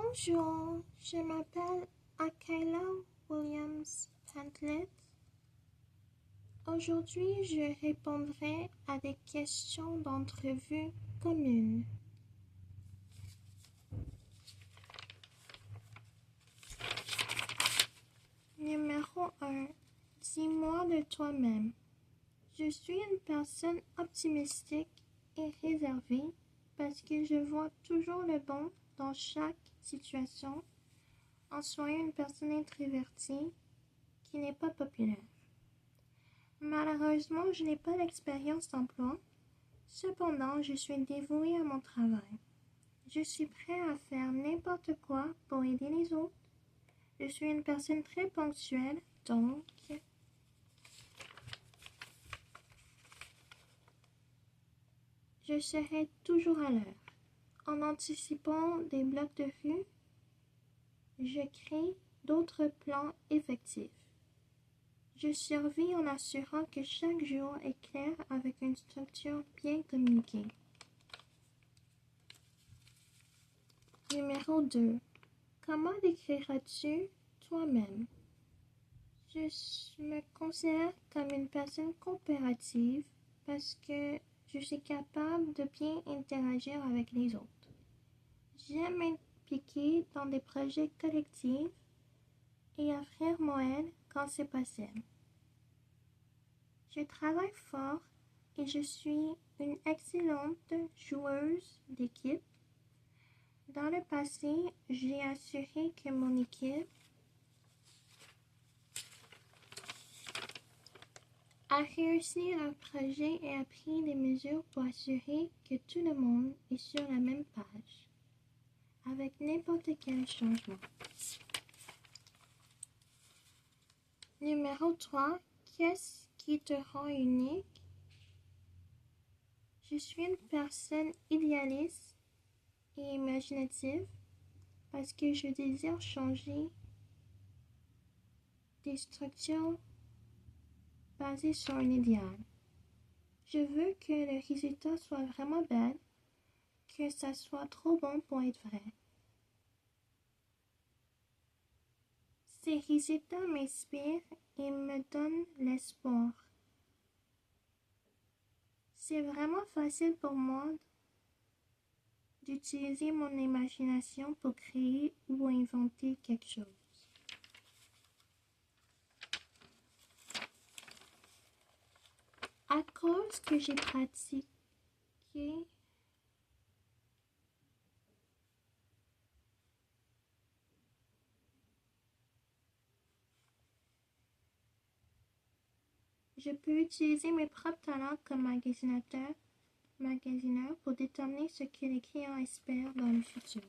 Bonjour, je m'appelle Akayla Williams-Pantlet. Aujourd'hui, je répondrai à des questions d'entrevue communes. Numéro 1. Dis-moi de toi-même. Je suis une personne optimistique et réservée parce que je vois toujours le bon dans chaque situation en soyant une personne introvertie qui n'est pas populaire. Malheureusement, je n'ai pas d'expérience d'emploi. Cependant, je suis dévouée à mon travail. Je suis prêt à faire n'importe quoi pour aider les autres. Je suis une personne très ponctuelle, donc je serai toujours à l'heure. En anticipant des blocs de flux, je crée d'autres plans effectifs. Je survis en assurant que chaque jour est clair avec une structure bien communiquée. Numéro 2. Comment décriras-tu toi-même? Je me considère comme une personne coopérative parce que je suis capable de bien interagir avec les autres. J'aime m'impliquer dans des projets collectifs et offrir mon aide quand c'est possible. Je travaille fort et je suis une excellente joueuse d'équipe. Dans le passé, j'ai assuré que mon équipe a réussi leur projet et a pris des mesures pour assurer que tout le monde est sur la même page, avec n'importe quel changement. Numéro 3. Qu'est-ce qui te rend unique? Je suis une personne idéaliste et imaginative parce que je désire changer des structures basées sur un idéal. Je veux que le résultat soit vraiment bel, que ça soit trop bon pour être vrai. Ces résultats m'inspirent et me donnent l'espoir. C'est vraiment facile pour moi d'utiliser mon imagination pour créer ou inventer quelque chose. À cause que j'ai pratiqué je peux utiliser mes propres talents comme magasineur pour déterminer ce que les clients espèrent dans le futur.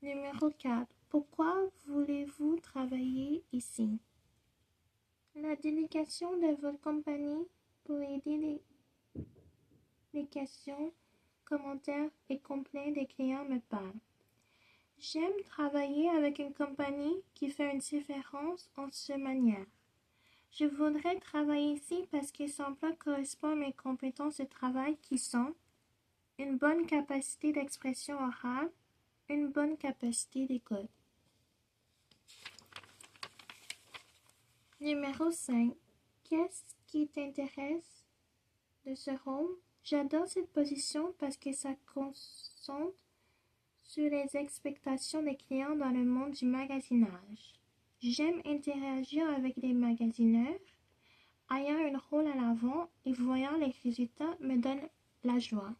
Numéro 4. Pourquoi voulez-vous travailler ici? La dédication de votre compagnie pour aider les questions, commentaires et complaints des clients me parle. J'aime travailler avec une compagnie qui fait une différence en ce manière. Je voudrais travailler ici parce que son emploi correspond à mes compétences de travail qui sont une bonne capacité d'expression orale, une bonne capacité d'écoute. Numéro 5. Qu'est-ce qui t'intéresse de ce rôle? J'adore cette position parce que ça concentre sur les expectations des clients dans le monde du magasinage. J'aime interagir avec des magasineurs, ayant un rôle à l'avant et voyant les résultats me donne la joie.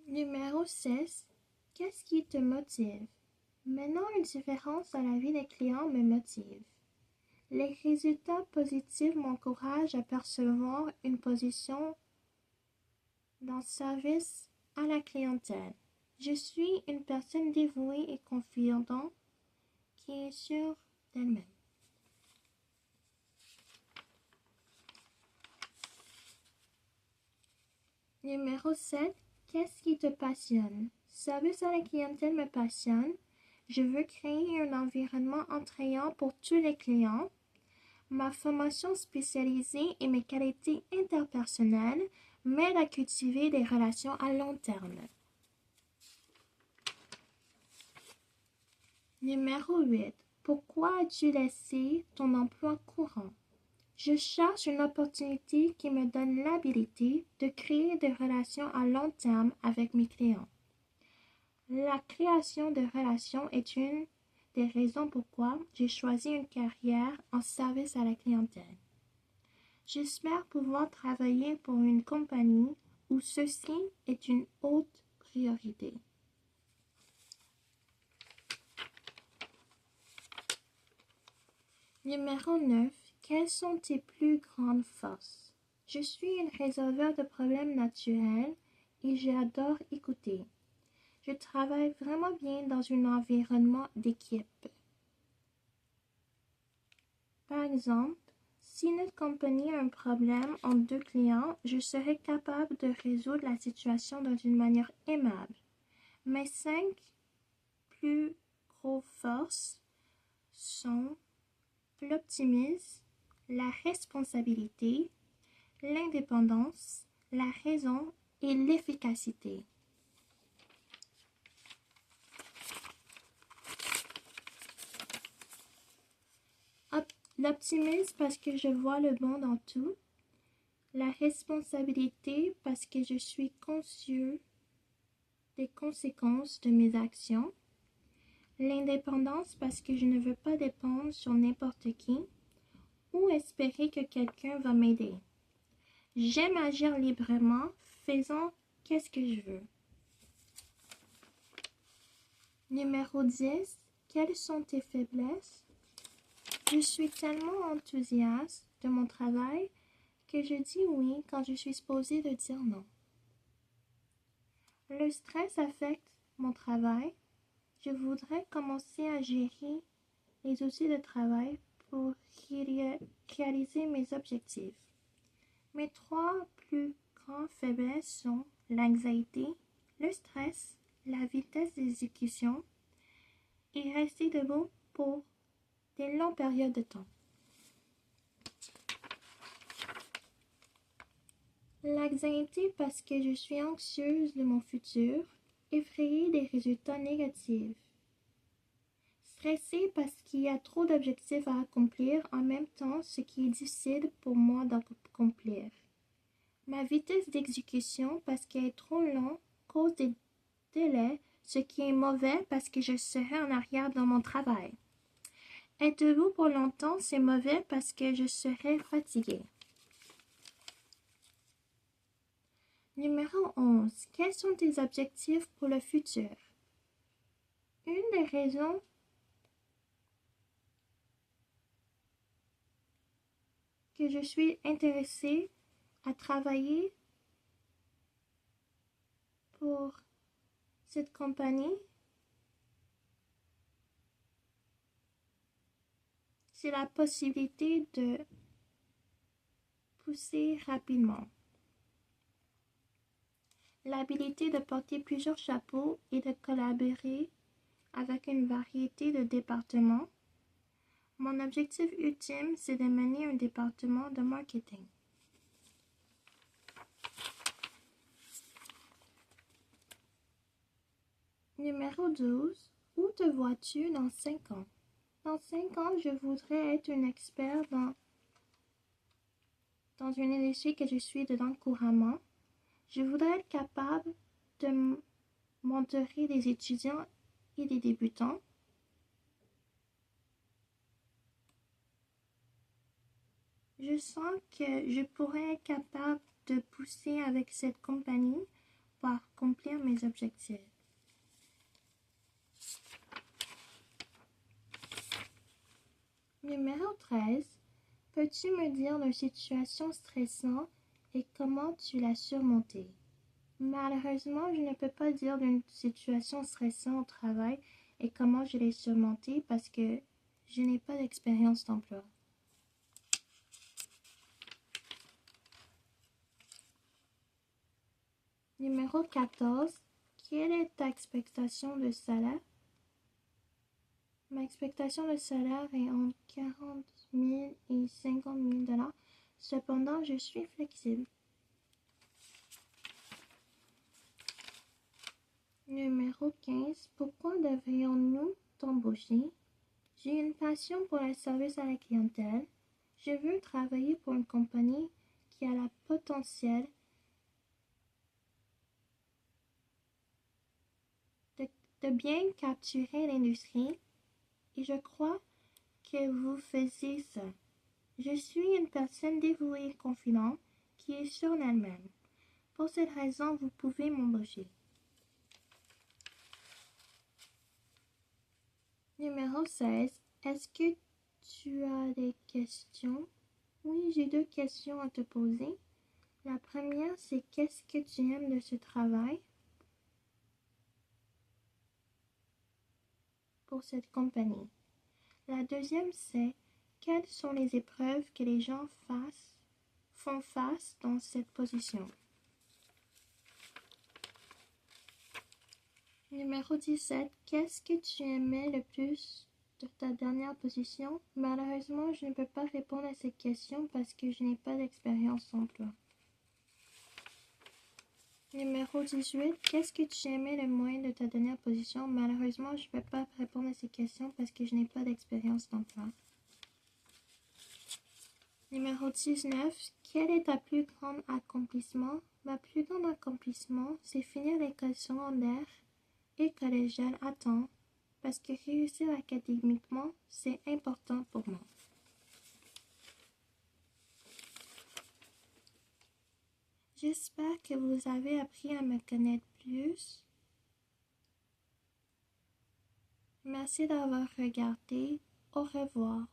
Numéro 6. Qu'est-ce qui te motive? Menant une différence dans la vie des clients me motive. Les résultats positifs m'encouragent à percevoir une position dans le service à la clientèle. Je suis une personne dévouée et confiante qui est sûre d'elle-même. Numéro 7. Qu'est-ce qui te passionne? Service à la clientèle me passionne. Je veux créer un environnement attrayant pour tous les clients. Ma formation spécialisée et mes qualités interpersonnelles m'aident à cultiver des relations à long terme. Numéro 8. Pourquoi as-tu laissé ton emploi courant? Je cherche une opportunité qui me donne l'habilité de créer des relations à long terme avec mes clients. La création de relations est une des raisons pourquoi j'ai choisi une carrière en service à la clientèle. J'espère pouvoir travailler pour une compagnie où ceci est une haute priorité. Numéro 9. Quelles sont tes plus grandes forces? Je suis une résolveur de problèmes naturels et j'adore écouter. Je travaille vraiment bien dans un environnement d'équipe. Par exemple, si notre compagnie a un problème entre deux clients, je serai capable de résoudre la situation d'une manière aimable. Mes 5 plus grosses forces sont l'optimisme, la responsabilité, l'indépendance, la raison et l'efficacité. L'optimisme parce que je vois le bon dans tout. La responsabilité parce que je suis conscient des conséquences de mes actions. L'indépendance parce que je ne veux pas dépendre sur n'importe qui ou espérer que quelqu'un va m'aider. J'aime agir librement, faisant qu'est-ce que je veux. Numéro 10. Quelles sont tes faiblesses? Je suis tellement enthousiaste de mon travail que je dis oui quand je suis supposée de dire non. Le stress affecte mon travail. Je voudrais commencer à gérer les outils de travail pour réaliser mes objectifs. Mes 3 plus grandes faiblesses sont l'anxiété, le stress, la vitesse d'exécution et rester debout pour des longues périodes de temps. L'anxiété parce que je suis anxieuse de mon futur, effrayée des résultats négatifs. Stressée parce qu'il y a trop d'objectifs à accomplir en même temps, ce qui est difficile pour moi d'accomplir. Ma vitesse d'exécution parce qu'elle est trop lente cause des délais, ce qui est mauvais parce que je serai en arrière dans mon travail. Être debout pour longtemps, c'est mauvais parce que je serai fatiguée. Numéro 11. Quels sont tes objectifs pour le futur? Une des raisons que je suis intéressée à travailler pour cette compagnie, c'est la possibilité de pousser rapidement. L'habilité de porter plusieurs chapeaux et de collaborer avec une variété de départements. Mon objectif ultime, c'est de mener un département de marketing. Numéro 12. Où te vois-tu dans 5 ans? Dans 5 ans, je voudrais être une experte dans une industrie que je suis dedans couramment. Je voudrais être capable de mentorer des étudiants et des débutants. Je sens que je pourrais être capable de pousser avec cette compagnie pour accomplir mes objectifs. Numéro 13. Peux-tu me dire d'une situation stressante et comment tu l'as surmontée? Malheureusement, je ne peux pas dire d'une situation stressante au travail et comment je l'ai surmontée parce que je n'ai pas d'expérience d'emploi. Numéro 14. Quelle est ta expectation de salaire? Ma expectation de salaire est entre 40 000 et 50 000 dollars. Cependant, je suis flexible. Numéro 15. Pourquoi devrions-nous t'embaucher? J'ai une passion pour le service à la clientèle. Je veux travailler pour une compagnie qui a le potentiel de bien capturer l'industrie et je crois que vous faisiez ça. Je suis une personne dévouée et confidente qui est sûre d'elle-même. Pour cette raison, vous pouvez m'embaucher. Numéro 16. Est-ce que tu as des questions? Oui, j'ai 2 questions à te poser. La première, c'est qu'est-ce que tu aimes de ce travail pour cette compagnie? La deuxième, c'est quelles sont les épreuves que les gens font face dans cette position? Numéro 17. Qu'est-ce que tu aimais le plus de ta dernière position? Malheureusement, je ne peux pas répondre à cette question parce que je n'ai pas d'expérience d'emploi. Numéro 18. Qu'est-ce que tu aimais le moins de ta dernière position? Malheureusement, je ne peux pas répondre à ces questions parce que je n'ai pas d'expérience d'emploi. Numéro 19. Quel est ta plus grand accomplissement? Ma plus grand accomplissement, c'est finir l'école secondaire et collégiale à temps parce que réussir académiquement, c'est important pour moi. J'espère que vous avez appris à me connaître plus. Merci d'avoir regardé. Au revoir.